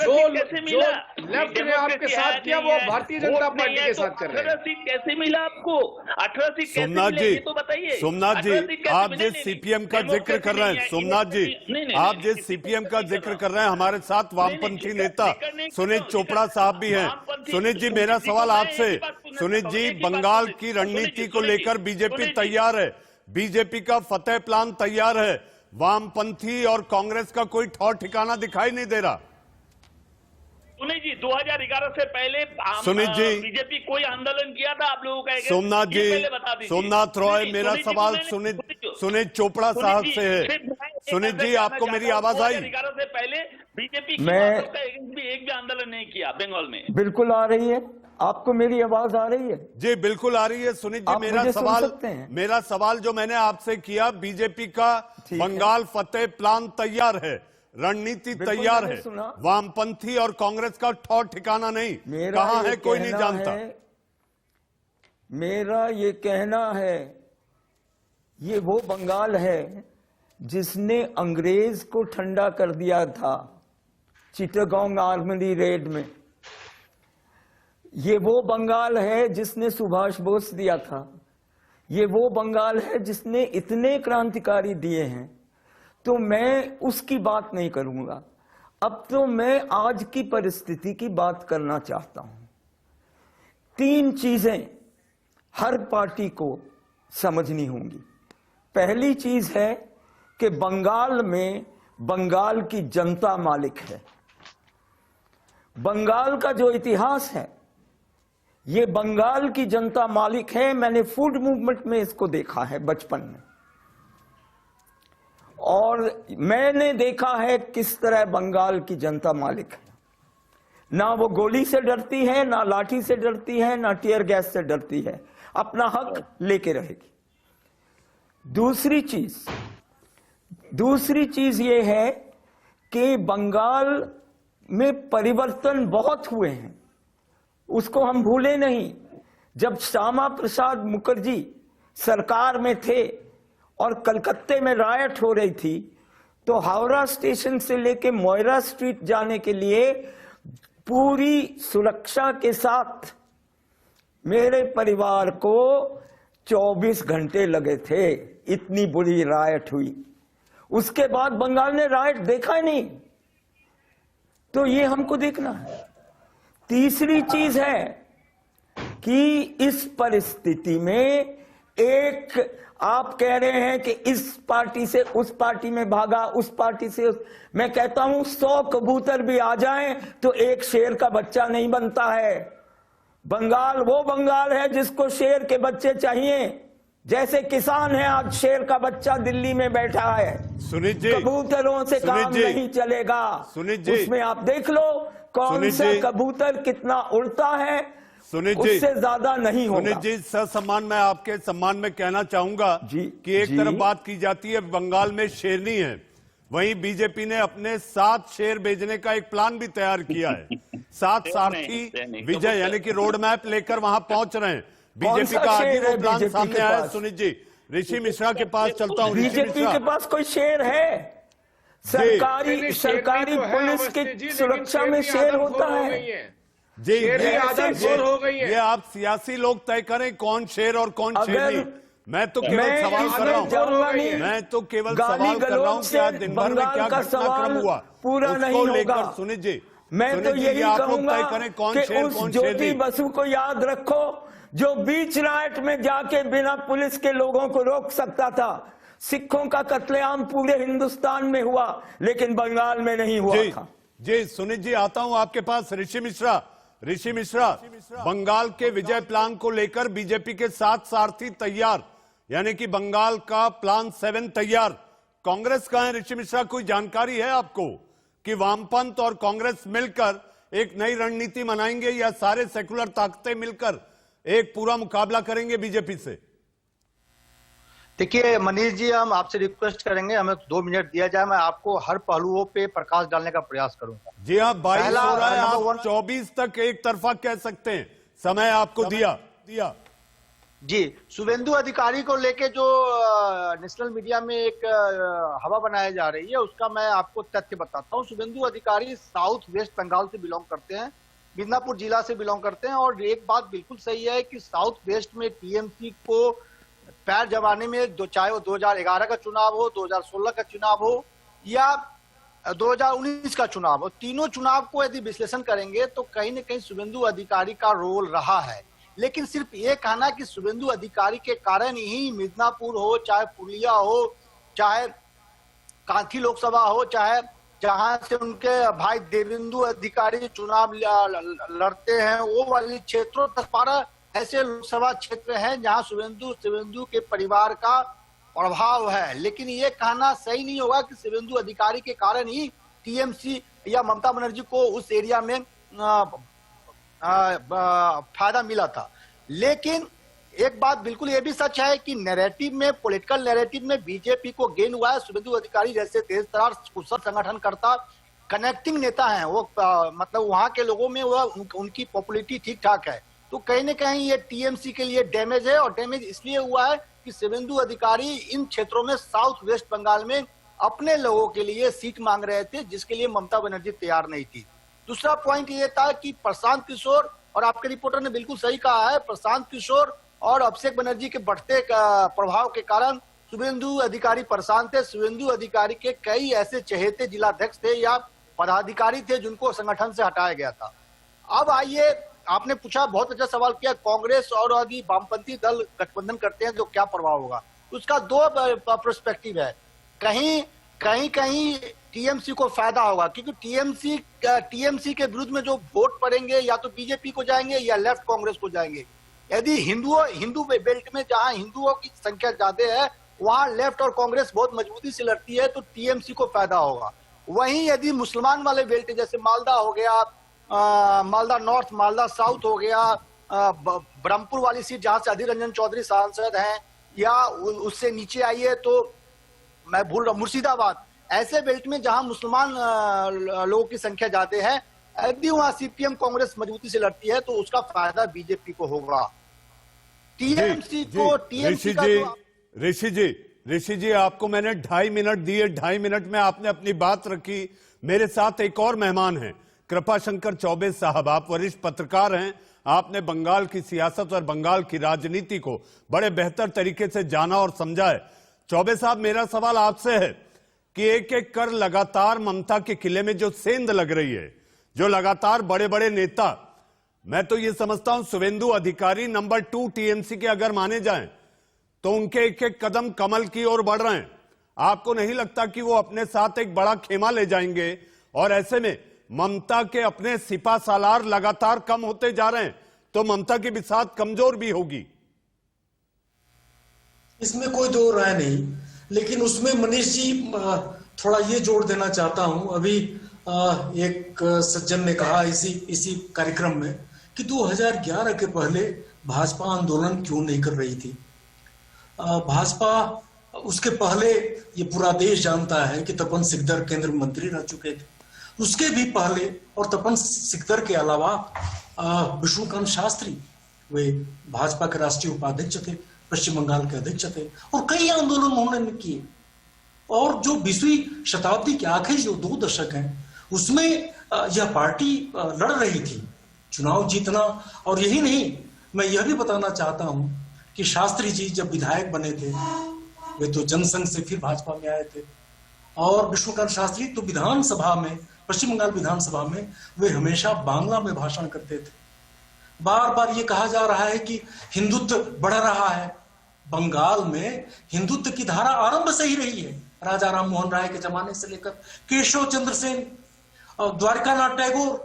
S7: जो लेफ्ट ने आपके साथ किया वो भारतीय जनता पार्टी के साथ कर रहे हैं।
S6: 18 सीट कैसे मिला आपको? 18 सीट कैसे
S1: सोमनाथ
S6: मिले ये तो बताइए।
S1: सोमनाथ जी, आप जिस सीपीएम का जिक्र कर रहे हैं, सोमनाथ जी, आप जिस सीपीएम का जिक्र कर रहे हैं, हमारे साथ वामपंथी नेता सुनील चोपड़ा साहब भी हैं। सुनील जी, मेरा सवाल आपसे, सुनील जी, बंगाल की रणनीति को लेकर बीजेपी तैयार है, बीजेपी का फतेह प्लान तैयार है, वामपंथी और कांग्रेस का कोई ठौर ठिकाना दिखाई नहीं दे रहा।
S6: सुनील जी, 2011 से पहले
S1: सुनील जी,
S6: बीजेपी कोई आंदोलन किया था आप लोगों का?
S1: सोमनाथ जी, सोमनाथ रॉय, मेरा सवाल सुनील चोपड़ा साहब से है। सुनील जी, आपको मेरी आवाज आई?
S6: 2011 से पहले बीजेपी एक भी आंदोलन नहीं किया बंगाल में।
S8: बिल्कुल आ रही है, आपको मेरी आवाज आ रही है?
S1: जी बिल्कुल आ रही है। सुनील जी, मेरा सवाल जो मैंने आपसे किया, बीजेपी का बंगाल फतेह प्लान तैयार है, रणनीति तैयार है, वामपंथी और कांग्रेस का ठौर ठिकाना नहीं, कहां है कोई नहीं जानता।
S8: मेरा ये कहना है, ये वो बंगाल है जिसने अंग्रेज को ठंडा कर दिया था चिटागोंग आर्मी रेड में। ये वो बंगाल है जिसने सुभाष बोस दिया था। ये वो बंगाल है जिसने इतने क्रांतिकारी दिए हैं। तो मैं उसकी बात नहीं करूंगा। अब तो मैं आज की परिस्थिति की बात करना चाहता हूं। 3 चीजें हर पार्टी को समझनी होंगी। पहली चीज है कि बंगाल में बंगाल की जनता मालिक है। बंगाल का जो इतिहास है, ये बंगाल की जनता मालिक है। मैंने फूड मूवमेंट में इसको देखा है बचपन में, और मैंने देखा है किस तरह बंगाल की जनता मालिक है। ना वो गोली से डरती है, ना लाठी से डरती है, ना टीयर गैस से डरती है, अपना हक लेके रहेगी। दूसरी चीज, दूसरी चीज ये है कि बंगाल में परिवर्तन बहुत हुए हैं, उसको हम भूले नहीं। जब श्यामा प्रसाद मुखर्जी सरकार में थे और कलकत्ते में रायट हो रही थी, तो हावड़ा स्टेशन से लेके मोयरा स्ट्रीट जाने के लिए पूरी सुरक्षा के साथ मेरे परिवार को 24 घंटे लगे थे, इतनी बुरी रायट हुई। उसके बाद बंगाल ने रायट देखा ही नहीं, तो ये हमको देखना है। तीसरी चीज है कि इस परिस्थिति में एक आप कह रहे हैं कि इस पार्टी से उस पार्टी में भागा, उस पार्टी से मैं कहता हूं 100 कबूतर भी आ जाएं तो एक शेर का बच्चा नहीं बनता है। बंगाल वो बंगाल है जिसको शेर के बच्चे चाहिए, जैसे किसान है आज शेर का बच्चा दिल्ली में बैठा है।
S1: सुनीत जी,
S8: कबूतरों से काम नहीं चलेगा।
S1: सुनीत जी,
S8: उसमें आप देख लो कौन सा कबूतर कितना उड़ता है,
S1: सुनीत जी,
S8: उससे ज्यादा नहीं होगा।
S1: सुनीत जी, ससम्मान मैं आपके सम्मान में कहना चाहूंगा कि एक तरफ बात की जाती है बंगाल में शेरनी है, वहीं बीजेपी ने अपने 7 शेर भेजने का एक प्लान भी तैयार किया है। 7 सारथी विजय यानी कि रोड मैप लेकर वहां पहुंच रहे हैं। बीजेपी का आगे वो प्लान सामने आया। सुनीत जी, ऋषि मिश्रा के पास चलता हूं।
S8: बीजेपी के पास कोई शेर है? सरकारी पुलिस की सुरक्षा में शेर होता है
S1: जी। ये आप सियासी लोग तय करें कौन शेर और कौन शेरनी। मैं तो केवल सवाल कर रहा हूँ, मैं तो केवल सवाल कर रहा हूँ कि आज दिन भर में क्या घटनाक्रम हुआ
S8: पूरा नहीं होगा।
S1: सुनीत जी,
S8: मैं तो यही कहूंगा कि उस ज्योति बसु को याद रखो जो बीच राइट में जाके बिना पुलिस के लोगों को रोक सकता था। सिखों का कत्लेआम पूरे हिंदुस्तान में हुआ लेकिन बंगाल में नहीं हुआ था।
S1: जी सुनीत जी, आता हूं आपके पास। ऋषि मिश्रा, बंगाल के विजय प्लान को लेकर बीजेपी के 7 सारथी तैयार, यानी कि बंगाल का प्लान 7 तैयार। कांग्रेस का है ऋषि मिश्रा, कोई जानकारी है आपको कि वामपंथ और कांग्रेस मिलकर एक नई रणनीति बनाएंगे या सारे सेकुलर ताकतें मिलकर एक पूरा मुकाबला करेंगे बीजेपी से?
S9: देखिए मनीष जी, हम आपसे रिक्वेस्ट करेंगे, हमें 2 मिनट दिया जाए, मैं आपको हर पहलुओं पे प्रकाश डालने का प्रयास करूंगा।
S1: जी हाँ, 22 हो रहा है, आप 24 तक एक तरफा कह सकते हैं, समय आपको दिया
S9: जी। शुभेंदु अधिकारी को लेके जो नेशनल मीडिया में एक हवा बनाई जा रही है, उसका मैं आपको तथ्य बताता हूँ। शुभेंदु अधिकारी साउथ वेस्ट बंगाल से बिलोंग करते हैं, मिदनापुर जिला से बिलोंग करते हैं। और एक बात बिल्कुल सही है कि साउथ वेस्ट में टीएमसी को पैर जमाने में चाहे वो 2011 का चुनाव हो, 2016 का चुनाव हो या 2019 का चुनाव हो, तीनों चुनाव को यदि विश्लेषण करेंगे तो कहीं न कहीं शुभेंदु अधिकारी का रोल रहा है। लेकिन सिर्फ ये कहना कि शुभेंदु अधिकारी के कारण ही मिदनापुर हो, चाहे पुरलिया हो, चाहे कांठी लोकसभा हो, चाहे जहां से उनके भाई देवेंदु अधिकारी चुनाव लड़ते हैं, वो वाली क्षेत्रों 10-12 ऐसे लोकसभा क्षेत्र हैं जहां शुभेंदु के परिवार का प्रभाव है। लेकिन ये कहना सही नहीं होगा कि शुभेंदु अधिकारी के कारण ही टीएमसी या ममता बनर्जी को उस एरिया में फायदा मिला था। लेकिन एक बात बिल्कुल ये भी सच है कि नैरेटिव में, पॉलिटिकल नैरेटिव में बीजेपी को गेन हुआ है। शुभेंदु अधिकारी जैसे तेज तरार कुशल संगठनकर्ता, कनेक्टिंग नेता हैं, वो मतलब वहां के लोगों में वो उनकी पॉपुलैरिटी ठीक ठाक है। तो कहीं न कहीं ये टीएमसी के लिए डैमेज है, और डैमेज इसलिए हुआ है कि शुभेंदु अधिकारी इन क्षेत्रों में साउथ वेस्ट बंगाल में अपने लोगों के लिए सीट मांग रहे थे, जिसके लिए ममता बनर्जी तैयार नहीं थी। दूसरा पॉइंट ये था कि प्रशांत किशोर, और आपके रिपोर्टर ने बिल्कुल सही कहा है, प्रशांत किशोर और अभिषेक बनर्जी के बढ़ते प्रभाव के कारण शुभेंदु अधिकारी परेशान थे। शुभेंदु अधिकारी के कई ऐसे चहेते जिलाध्यक्ष थे या पदाधिकारी थे जिनको संगठन से हटाया गया था। अब आइए, आपने पूछा, बहुत अच्छा सवाल किया, कांग्रेस और यदि वामपंथी दल गठबंधन करते हैं तो क्या प्रभाव होगा। उसका 2 पर्सपेक्टिव है। कहीं टीएमसी को फायदा होगा, क्योंकि टीएमसी के विरुद्ध में जो वोट पड़ेंगे या तो बीजेपी को जाएंगे या लेफ्ट कांग्रेस को जाएंगे। यदि हिंदू बेल्ट में जहां हिंदुओं की संख्या ज्यादा है वहां लेफ्ट और कांग्रेस बहुत मजबूती से लड़ती है, तो टीएमसी को फायदा होगा। वहीं यदि मुसलमान वाले बेल्ट जैसे मालदा हो गया, मालदा नॉर्थ, मालदा साउथ हो गया, ब्रह्मपुर वाली सीट जहां से अधीर रंजन चौधरी सांसद हैं, या उससे नीचे आइए तो मैं भूल रहा हूं, मुर्शिदाबाद, ऐसे बेल्ट में जहां मुसलमान लोगों की संख्या ज्यादा है, यदि वहां सीपीएम कांग्रेस मजबूती से लड़ती है तो उसका फायदा बीजेपी को होगा। टीएमसी को टीएमसी का
S1: ऋषि जी आपको मैंने 2.5 मिनट दिए, 2.5 मिनट में आपने अपनी बात रखी। मेरे साथ एक और मेहमान हैं, कृपाशंकर चौबे साहब। आप वरिष्ठ पत्रकार हैं, आपने बंगाल की सियासत और बंगाल की राजनीति को बड़े बेहतर तरीके से जाना और समझा है। चौबे साहब, मेरा सवाल आपसे है कि एक एक कर लगातार ममता के किले में जो सेंध लग रही है, जो लगातार बड़े बड़े नेता, मैं तो ये समझता हूं शुवेंदु अधिकारी नंबर 2 टीएमसी के अगर माने जाएं तो उनके एक एक कदम कमल की ओर बढ़ रहे हैं। आपको नहीं लगता कि वो अपने साथ एक बड़ा खेमा ले जाएंगे? और ऐसे में ममता के अपने सिपा सालार लगातार कम होते जा रहे हैं, तो ममता की बिसात कमजोर भी होगी।
S10: इसमें कोई दो राय नहीं, लेकिन उसमें मनीष जी थोड़ा ये जोड़ देना चाहता हूं। अभी एक सज्जन ने कहा इसी कार्यक्रम में कि 2011 के पहले भाजपा आंदोलन क्यों नहीं कर रही थी। भाजपा उसके पहले, ये पूरा देश जानता है कि तपन सिकदर केंद्र मंत्री रह चुके थे। उसके भी पहले और तपन सिकदर के अलावा विष्णुकांत शास्त्री, वे भाजपा के राष्ट्रीय उपाध्यक्ष थे, पश्चिम बंगाल के अध्यक्ष थे, और कई आंदोलन उन्होंने किए। और जो 20वीं शताब्दी के आखिरी जो 2 दशक हैं, उसमें यह पार्टी लड़ रही थी चुनाव जीतना। और यही नहीं, मैं यह भी बताना चाहता हूं कि शास्त्री जी जब विधायक बने थे, वे तो जनसंघ से फिर भाजपा में आए थे, और विष्णुकांत शास्त्री तो विधानसभा में, पश्चिम बंगाल विधानसभा में वे हमेशा बांग्ला में भाषण करते थे। बार बार ये कहा जा रहा है कि हिंदुत्व बढ़ रहा है। बंगाल में हिंदुत्व की धारा आरंभ से ही रही है, राजा राम मोहन राय के जमाने से लेकर केशव चंद्र सेन, द्वारकानाथ टैगोर,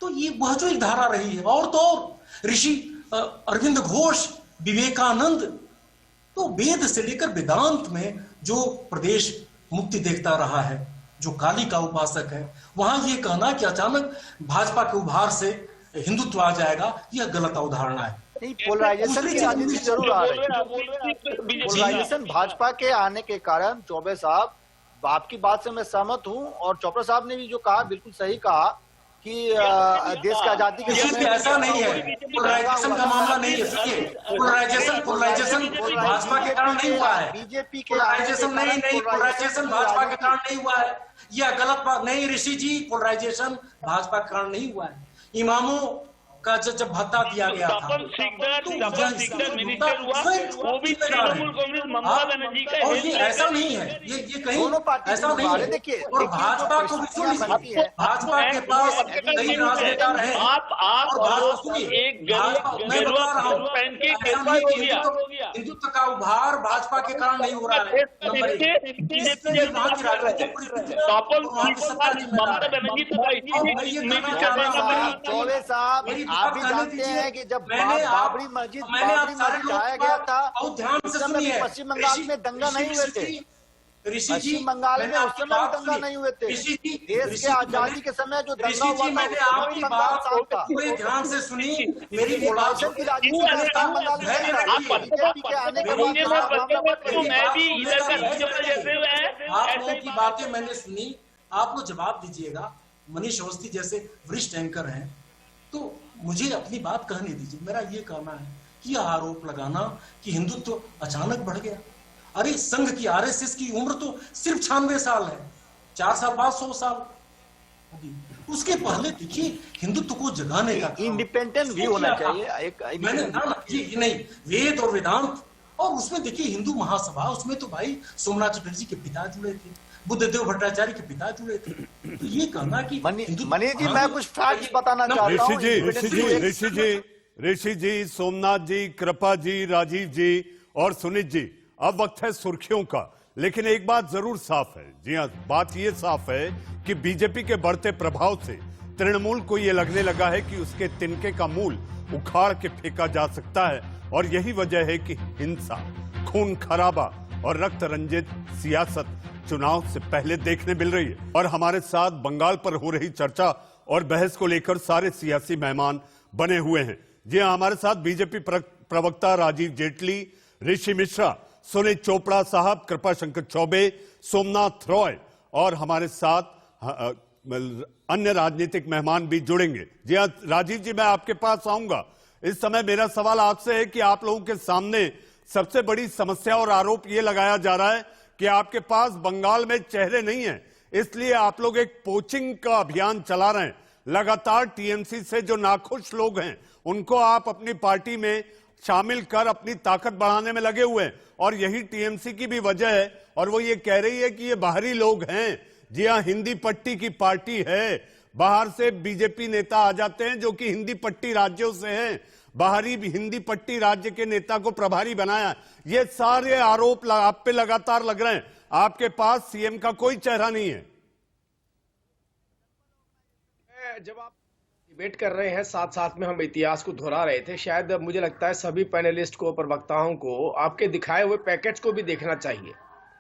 S10: तो ये वह जो एक धारा रही है। और तो और ऋषि अरविंद घोष, विवेकानंद, तो वेद से लेकर वेदांत में जो प्रदेश मुक्ति देखता रहा है, जो काली का उपासक है, वहां ये कहना कि अचानक भाजपा के उभार से हिंदुत्व आ जाएगा, यह गलत अवधारणा है।
S9: नहीं, पोलराइजेशन की राजनीति जरूर आ रही है। पोलराइजेशन भाजपा के आने के कारण, चौबे साहब, आपकी बात से मैं सहमत हूं, और चोपड़ा साहब ने भी जो कहा बिल्कुल सही कहा कि देश की आजादी के समय
S10: ऐसा नहीं है, पोलराइजेशन का मामला नहीं है। देखिए, पोलराइजेशन भाजपा के कारण नहीं हुआ है,
S9: बीजेपी के
S10: पोलराइजेशन पोलराइजेशन भाजपा के कारण नहीं हुआ है। यह गलत बात नहीं ऋषि जी, पोलराइजेशन भाजपा के कारण नहीं हुआ है। इमामों का जब भत्ता दिया गया था, और ये ऐसा नहीं है, ये कहीं ऐसा नहीं है।
S9: देखिए,
S10: और भाजपा को भी भाजपा के पास कई राजनेता रहे, हिंदुत्व का उभार भाजपा के कारण नहीं हो रहा है।
S9: चौबे साहब, आप भी जानते हैं कि जब बाबरी मस्जिद ढाया गया था, उस समय पश्चिम बंगाल में दंगा नहीं हुए थे। पश्चिम बंगाल में उस समय दंगा नहीं हुए थे। देश के आजादी के समय जो दंगा हुआ था,
S10: मैंने आपकी बात पूरे ध्यान से सुनी। मेरी
S9: पोलराइजेशन की राजनीति पश्चिम बंगाल में बीजेपी के आने के
S10: आप लोगों की बातें मैंने सुनी, आप लोग जवाब दीजिएगा। मनीष अवस्थी जैसे वरिष्ठ एंकर हैं, तो मुझे अपनी बात कहने दीजिए। मेरा ये कहना है कि यह आरोप लगाना कि हिंदुत्व अचानक बढ़ गया, अरे संघ की आरएसएस की उम्र तो सिर्फ 96 साल है, 4 साल बाद 100 साल। उसके पहले देखिए, हिंदुत्व को जगाने का
S9: इंडिपेंडेंट भी होना चाहिए।
S10: मैंने नहीं, वेद और वेदांत, और उसमें देखिए हिंदू महासभा, उसमें तो भाई सोमनाथ चटर्जी के पिता जुड़े थे, बुद्धदेव भट्टाचार्य के पिता जुड़े थे। तो ये कहना कि
S9: मनीष जी, मैं कुछ फैक्ट्स बताना चाहता हूं।
S1: ऋषि जी, सोमनाथ जी, कृपा जी, राजीव जी और सुनीत जी, अब वक्त है सुर्खियों का। लेकिन एक बात जरूर साफ है, जी हाँ, बात ये साफ है कि बीजेपी के बढ़ते प्रभाव से तृणमूल को यह लगने लगा है कि उसके तिनके का मूल उखाड़ के फेंका जा सकता है। और यही वजह है कि हिंसा, खून खराबा और रक्त रंजित सियासत चुनाव से पहले देखने मिल रही है। और हमारे साथ बंगाल पर हो रही चर्चा और बहस को लेकर सारे सियासी मेहमान बने हुए हैं। जी हां, हमारे साथ बीजेपी प्रवक्ता राजीव जेटली, ऋषि मिश्रा, सुनील चोपड़ा साहब, कृपा शंकर चौबे, सोमनाथ रॉय और हमारे साथ अन्य राजनीतिक मेहमान भी जुड़ेंगे। जी हाँ राजीव जी, मैं आपके पास आऊंगा। इस समय मेरा सवाल आपसे है कि आप लोगों के सामने सबसे बड़ी समस्या और आरोप यह लगाया जा रहा है कि आपके पास बंगाल में चेहरे नहीं है, इसलिए आप लोग एक पोचिंग का अभियान चला रहे हैं। लगातार टीएमसी से जो नाखुश लोग हैं उनको आप अपनी पार्टी में शामिल कर अपनी ताकत बढ़ाने में लगे हुए हैं, और यही टीएमसी की भी वजह है। और वो ये कह रही है कि ये बाहरी लोग हैं। जी हाँ, हिंदी पट्टी की पार्टी है, बाहर से बीजेपी नेता आ जाते हैं जो कि हिंदी पट्टी राज्यों से हैं, बाहरी हिंदी पट्टी राज्य के नेता को प्रभारी बनाया। ये सारे आरोप आप पे लगातार लग रहे हैं। आपके पास सीएम का कोई चेहरा नहीं है।
S7: जब आप डिबेट कर रहे हैं, साथ साथ में हम इतिहास को दोहरा रहे थे, शायद मुझे लगता है सभी पैनलिस्ट को, प्रवक्ताओं को आपके दिखाए हुए पैकेज को भी देखना चाहिए।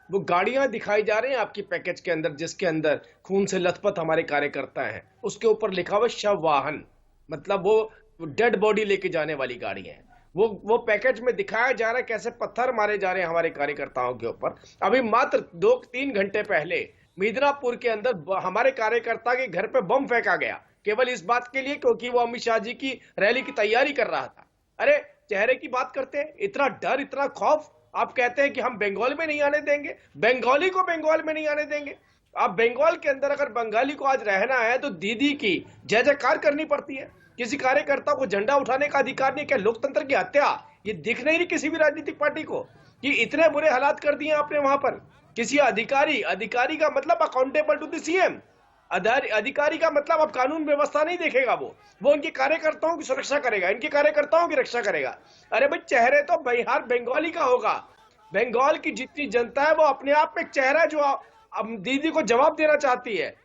S7: वो गाड़ियां दिखाई जा रही हैं आपकी पैकेज के अंदर, जिसके अंदर खून से लथपथ हमारे कार्यकर्ता हैं, उसके ऊपर लिखा हुआ शव वाहन, मतलब वो डेड बॉडी लेके जाने वाली गाड़ी है। वो पैकेज में दिखाया जा रहा है कैसे पत्थर मारे जा रहे हैं हमारे कार्यकर्ताओं के ऊपर। अभी मात्र 2-3 घंटे पहले मिदनापुर के अंदर हमारे कार्यकर्ता के घर पे बम फेंका गया, केवल इस बात के लिए क्योंकि वो अमित शाह जी की रैली की तैयारी कर रहा था। अरे चेहरे की बात करते हैं, इतना डर, इतना खौफ। आप कहते हैं कि हम बंगाल में नहीं आने देंगे, बंगाली को बंगाल में नहीं आने देंगे। आप बंगाल के अंदर अगर बंगाली को आज रहना है तो दीदी की जय जयकार करनी पड़ती है। किसी कार्यकर्ता को झंडा उठाने का अधिकार नहीं। क्या लोकतंत्र की हत्या ये दिख नहीं रही किसी भी राजनीतिक पार्टी को कि इतने बुरे हालात कर दिए आपने वहां पर? किसी अधिकारी का मतलब अकाउंटेबल टू द सीएम, अधिकारी का मतलब अब कानून व्यवस्था नहीं देखेगा, वो उनके कार्यकर्ताओं की सुरक्षा करेगा, इनके कार्यकर्ताओं की रक्षा करेगा। अरे भाई चेहरे तो बिहार बंगाली का होगा। बंगाल की जितनी जनता है वो अपने आप में एक चेहरा जो अब दीदी को जवाब देना चाहती है।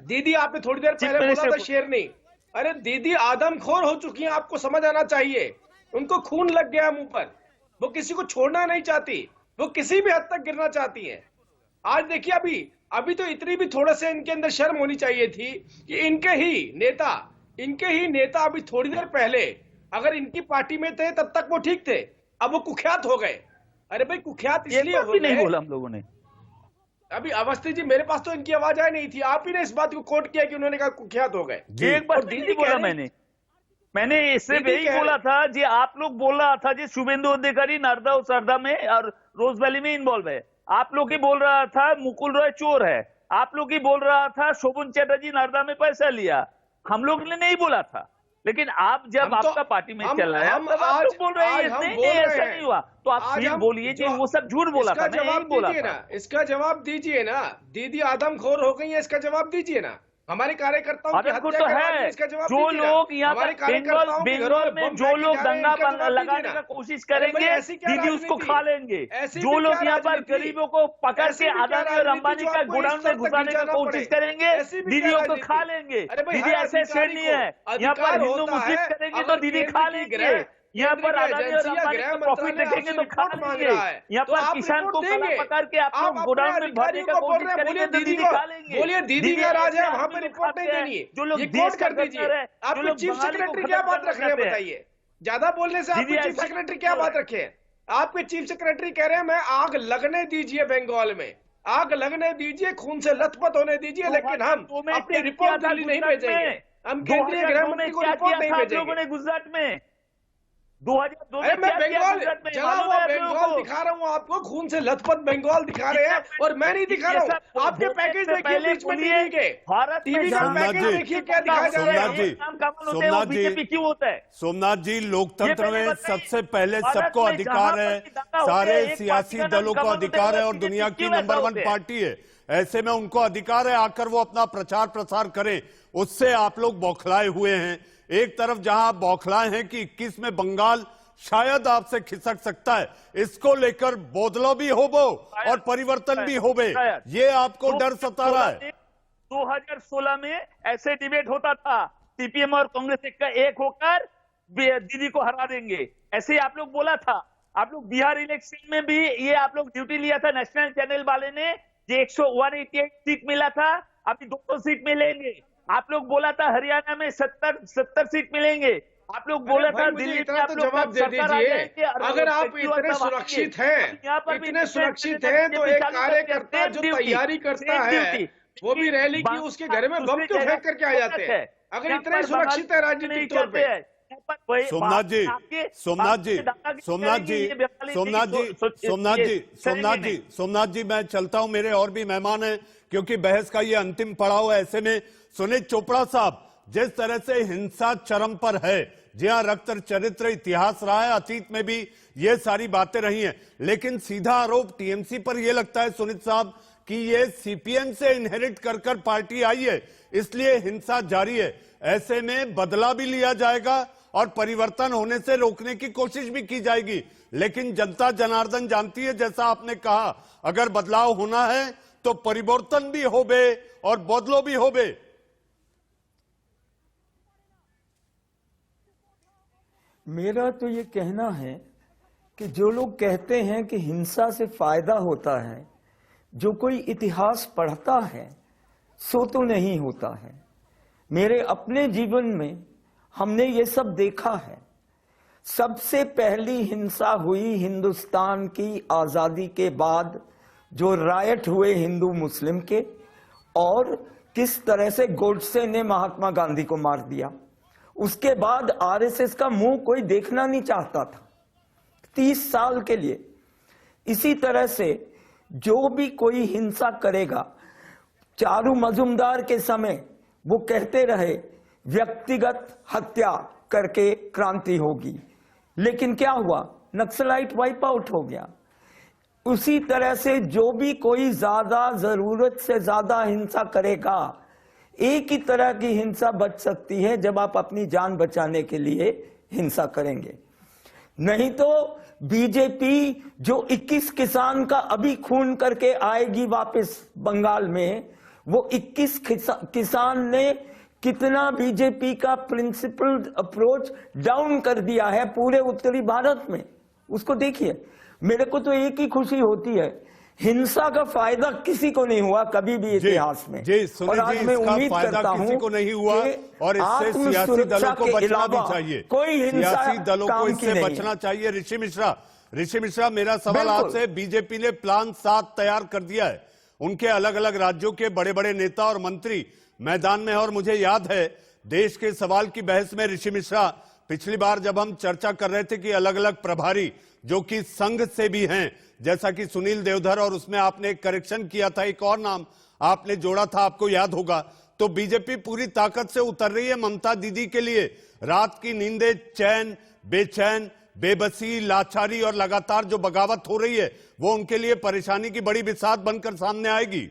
S7: दीदी आपने थोड़ी देर पहले बोला था शेरनी, अरे दीदी आदमखोर हो चुकी हैं, आपको समझ आना चाहिए। उनको खून लग गया मुंह पर, वो किसी को छोड़ना नहीं चाहती, वो किसी भी हद तक गिरना चाहती है। आज देखिए अभी तो इतनी भी थोड़ा से इनके अंदर शर्म होनी चाहिए थी कि इनके ही नेता अभी थोड़ी देर पहले अगर इनकी पार्टी में थे तब तक वो ठीक थे, अब वो कुख्यात हो गए। अरे भाई कुख्यात इसलिए हो गए,
S11: नहीं बोला हम लोगों ने।
S7: अभी अवस्थी जी मेरे पास तो इनकी आवाज आई नहीं थी, आप ही ने इस बात को कोट किया कि उन्होंने कहा कुख्यात हो गए।
S11: एक बार दीदी बोला मैंने इससे यही बोला था जी, आप लोग बोल रहा था जी शुभेंदु अधिकारी नारदा और सरदा में और रोज वैली में इन्वॉल्व है। आप लोग ही बोल रहा था मुकुल रॉय चोर है, आप लोग ही बोल रहा था शोभन चैटर्जी नारदा में पैसा लिया। हम लोग ने नहीं बोला था, लेकिन आप जब आपका पार्टी में चल रहा है तब आप लोग बोल रहे हैं नहीं ऐसा नहीं हुआ, तो आप फिर बोलिए जी वो सब झूठ बोला था, मैं यही बोला था।
S7: इसका जवाब दीजिए ना, दीदी आदमखोर हो गई है, इसका जवाब दीजिए ना। हमारे कार्यकर्ताओं की हत्या
S11: तो है, जो लोग यहाँ बंगाल में जो लोग दंगा लगाने का कोशिश करेंगे दीदी उसको खा लेंगे। जो लोग यहाँ पर गरीबों को पकड़ के अदानी और अंबानी का गोडाउन में घुसाने की कोशिश करेंगे दीदियों को खा लेंगे। दीदी ऐसे श्रेणी है, यहाँ पर हिंदू मुस्लिम करेंगे तो दीदी खा लेंगे, यहाँ पर अदानी और अंबानी को प्रॉफिट देखेंगे तो खा लेंगे, यहाँ पर किसान को गला पकड़ के आप लोग गोडाउन में भरने का कोशिश करेंगे तो दीदी खा लेंगे।
S7: बोलिए दीदी का राज है, वहां पे रिपोर्ट नहीं देनी है,
S11: जो लोग
S7: देश कर दीजिए। आपके चीफ सेक्रेटरी क्या बात रख रहे हैं बताइए? ज्यादा बोलने से आपके चीफ सेक्रेटरी क्या बात रखे हैं? आपके चीफ सेक्रेटरी कह रहे हैं मैं आग लगने दीजिए, बंगाल में आग लगने दीजिए, खून से लथपथ होने दीजिए, लेकिन हम अपनी रिपोर्ट दिल्ली नहीं भेजेंगे, हम केंद्रीय गृह मंत्री को रिपोर्ट नहीं भेजेंगे।
S11: गुजरात में 2002
S7: में मैं बंगाल चला हुआ बंगाल दिखा रहा हूँ आपको, खून से लथपथ बंगाल दिखा रहे हैं, और मैं नहीं दिखा रहा हूँ। आपके पैकेज देखिए बीच में टीवी के, टीवी का पैकेज देखिए क्या दिखाया जा रहा है।
S11: बीजेपी क्यों होता है?
S1: सोमनाथ जी, लोकतंत्र में सबसे पहले सबको अधिकार है, सारे सियासी दलों को अधिकार है और दुनिया की नंबर 1 पार्टी है, ऐसे में उनको अधिकार है आकर वो अपना प्रचार प्रसार करें। उससे आप लोग बौखलाए हुए हैं। एक तरफ जहां आप बौखलाए हैं कि 21 में बंगाल शायद आपसे खिसक सकता है, इसको लेकर बदलाव भी होबो और परिवर्तन भी होबे, ये आपको डर सता रहा है।
S11: 2016 में ऐसे डिबेट होता था, सीपीएम और कांग्रेस एक होकर दीदी को हरा देंगे, ऐसे आप लोग बोला था। आप लोग बिहार इलेक्शन में भी ये आप लोग ड्यूटी लिया था, नेशनल चैनल वाले ने, जो 188 सीट मिला था, अभी 200 सीट मिलेंगे। आप लोग बोला था हरियाणा में 70 सीट मिलेंगे, आप लोग बोला था दिल्ली में आप
S10: तो
S11: लोग
S10: जवाब दे दीजिए। अगर आप इतने सुरक्षित हैं, इतने सुरक्षित हैं, तो एक कार्यकर्ता जो तैयारी करता है वो भी रैली की, उसके घर में बम क्यों फेंक करके आ जाते हैं? अगर इतने सुरक्षित है राजनीतिक तौर पे।
S1: सोमनाथ जी, सोमनाथ जी, सोमनाथ जी, सोमनाथ जी, सोमनाथ जी, सोमनाथ जी, सोमनाथ जी, मैं चलता हूं, मेरे और भी मेहमान हैं, क्योंकि बहस का ये अंतिम पड़ाव है। ऐसे में सुनील चोपड़ा साहब, जिस तरह से हिंसा चरम पर है, जी हाँ, रक्त चरित्र इतिहास रहा है, अतीत में भी ये सारी बातें रही हैं, लेकिन सीधा आरोप टीएमसी पर यह लगता है सुनील साहब कि ये सीपीएम से इनहेरिट कर कर पार्टी आई है, इसलिए हिंसा जारी है। ऐसे में बदला भी लिया जाएगा और परिवर्तन होने से रोकने की कोशिश भी की जाएगी, लेकिन जनता जनार्दन जानती है, जैसा आपने कहा, अगर बदलाव होना है तो परिवर्तन भी होबे और बदलो भी होबे।
S8: मेरा तो ये कहना है कि जो लोग कहते हैं कि हिंसा से फायदा होता है, जो कोई इतिहास पढ़ता है सो तो नहीं होता है। मेरे अपने जीवन में हमने ये सब देखा है। सबसे पहली हिंसा हुई हिंदुस्तान की आजादी के बाद, जो रायट हुए हिंदू मुस्लिम के, और किस तरह से गोडसे ने महात्मा गांधी को मार दिया। उसके बाद आरएसएस का मुंह कोई देखना नहीं चाहता था 30 साल के लिए। इसी तरह से जो भी कोई हिंसा करेगा, चारू मजुमदार के समय वो कहते रहे व्यक्तिगत हत्या करके क्रांति होगी, लेकिन क्या हुआ? नक्सलाइट वाइप आउट हो गया। उसी तरह से जो भी कोई ज्यादा जरूरत से ज्यादा हिंसा करेगा, एक ही तरह की हिंसा बच सकती है जब आप अपनी जान बचाने के लिए हिंसा करेंगे। नहीं तो बीजेपी जो 21 किसान का अभी खून करके आएगी वापस बंगाल में, वो 21 किसान ने कितना बीजेपी का प्रिंसिपल्ड अप्रोच डाउन कर दिया है पूरे उत्तरी भारत में, उसको देखिए। मेरे को तो एक ही खुशी होती है, हिंसा का फायदा किसी को नहीं हुआ कभी भी इतिहास में। और आज मैं उम्मीद करता हूं
S1: किसी को नहीं हुआ, और इससे सियासी दलों को बचना भी चाहिए।
S8: कोई
S1: सियासी दलों को इससे बचना चाहिए। ऋषि मिश्रा, मेरा सवाल आपसे, बीजेपी ने प्लान 7 तैयार कर दिया है, उनके अलग अलग राज्यों के बड़े बड़े नेता और मंत्री मैदान में, और मुझे याद है देश के सवाल की बहस में ऋषि मिश्रा, पिछली बार जब हम चर्चा कर रहे थे कि अलग अलग प्रभारी जो कि संघ से भी हैं, जैसा कि सुनील देवधर, और उसमें आपने एक करेक्शन किया था, एक और नाम आपने जोड़ा था, आपको याद होगा। तो बीजेपी पूरी ताकत से उतर रही है ममता दीदी के लिए। रात की नींदें, चैन, बेचैन, बेबसी, लाचारी और लगातार जो बगावत हो रही है, वो उनके लिए परेशानी की बड़ी बिसात बनकर सामने आएगी।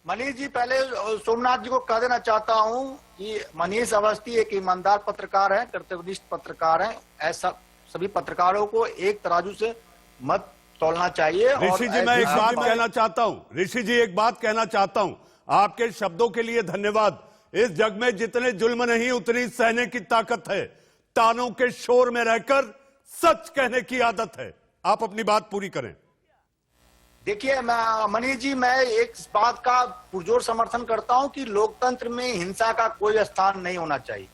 S9: मनीष जी, पहले सोमनाथ जी को कह देना चाहता हूं कि मनीष अवस्थी एक ईमानदार पत्रकार हैं, कर्तव्यनिष्ठ पत्रकार हैं। ऐसा सभी पत्रकारों को एक तराजू से मत तोलना चाहिए।
S1: ऋषि जी, मैं एक बात कहना चाहता हूं, ऋषि जी एक बात कहना चाहता हूं, आपके शब्दों के लिए धन्यवाद। इस जग में जितने जुल्म नहीं उतनी सहने की ताकत है। तानों के शोर में रहकर सच कहने की आदत है। आप अपनी बात पूरी करें।
S9: देखिए मनीष जी, मैं एक बात का पुरजोर समर्थन करता हूं कि लोकतंत्र में हिंसा का कोई स्थान नहीं होना चाहिए।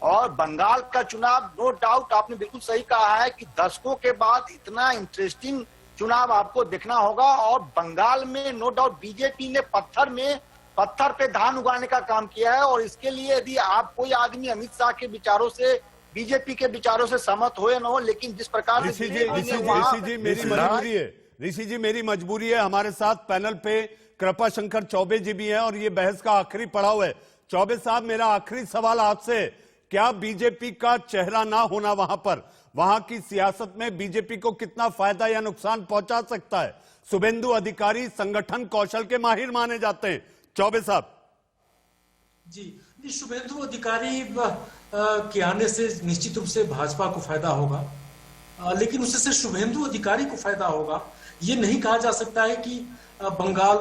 S9: और बंगाल का चुनाव, नो डाउट आपने बिल्कुल सही कहा है कि दशकों के बाद इतना इंटरेस्टिंग चुनाव आपको देखना होगा। और बंगाल में नो डाउट बीजेपी ने पत्थर पे धान उगाने का काम किया है। और इसके लिए यदि आप कोई आदमी अमित शाह के विचारों से, बीजेपी के विचारों से सहमत हो या न हो, लेकिन जिस प्रकार से
S1: ऋषि जी मेरी मजबूरी है, हमारे साथ पैनल पे कृपा शंकर चौबे जी भी हैं, और ये बहस का आखिरी पड़ाव है। चौबे साहब, मेरा आखिरी सवाल आपसे, क्या बीजेपी का चेहरा ना होना वहां पर, वहां की सियासत में बीजेपी को कितना फायदा या नुकसान पहुंचा सकता है? शुभेंदु अधिकारी संगठन कौशल के माहिर माने जाते हैं। चौबे साहब
S10: जी, शुभेंदु अधिकारी के आने से निश्चित रूप से भाजपा को फायदा होगा, लेकिन उससे सिर्फ शुभेंदु अधिकारी को फायदा होगा ये नहीं कहा जा सकता है कि बंगाल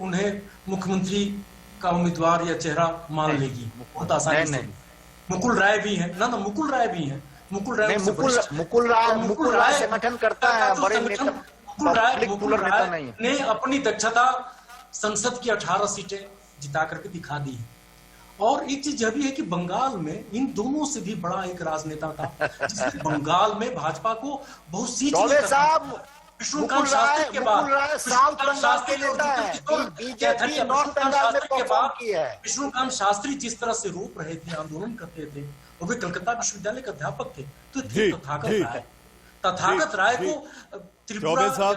S10: उन्हें मुख्यमंत्री का उम्मीदवार या चेहरा मान लेगी बहुत आसानी से। मुकुल राय भी है ना, मुकुल राय भी है। मुकुल राय
S9: संगठन करता है, बड़े नेता,
S10: मुकुल राय ने अपनी दक्षता संसद की 18 सीटें जिता करके दिखा दी है। और एक चीज यह भी है कि बंगाल में इन दोनों से भी बड़ा एक राजनेता था जिसने बंगाल में भाजपा को बहुत सी
S9: चौबे साहब
S10: विष्णुकांत शास्त्री के बाद विष्णुकांत शास्त्री जिस तरह से रोक रहे थे, आंदोलन करते थे, और वे कलकत्ता विश्वविद्यालय के अध्यापक थे, तो तथागत राय को त्रिपुरा।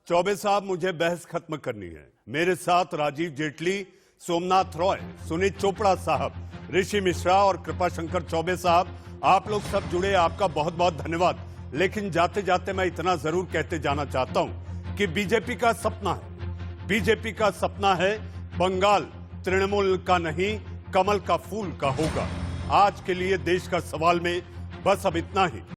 S1: चौबे साहब मुझे बहस खत्म करनी है। मेरे साथ राजीव जेटली, सोमनाथ रॉय, सुनीत चोपड़ा साहब, ऋषि मिश्रा और कृपाशंकर चौबे साहब, आप लोग सब जुड़े, आपका बहुत बहुत धन्यवाद। लेकिन जाते जाते मैं इतना जरूर कहते जाना चाहता हूं कि बीजेपी का सपना है, बीजेपी का सपना है बंगाल तृणमूल का नहीं कमल का फूल का होगा। आज के लिए देश का सवाल में बस अब इतना ही।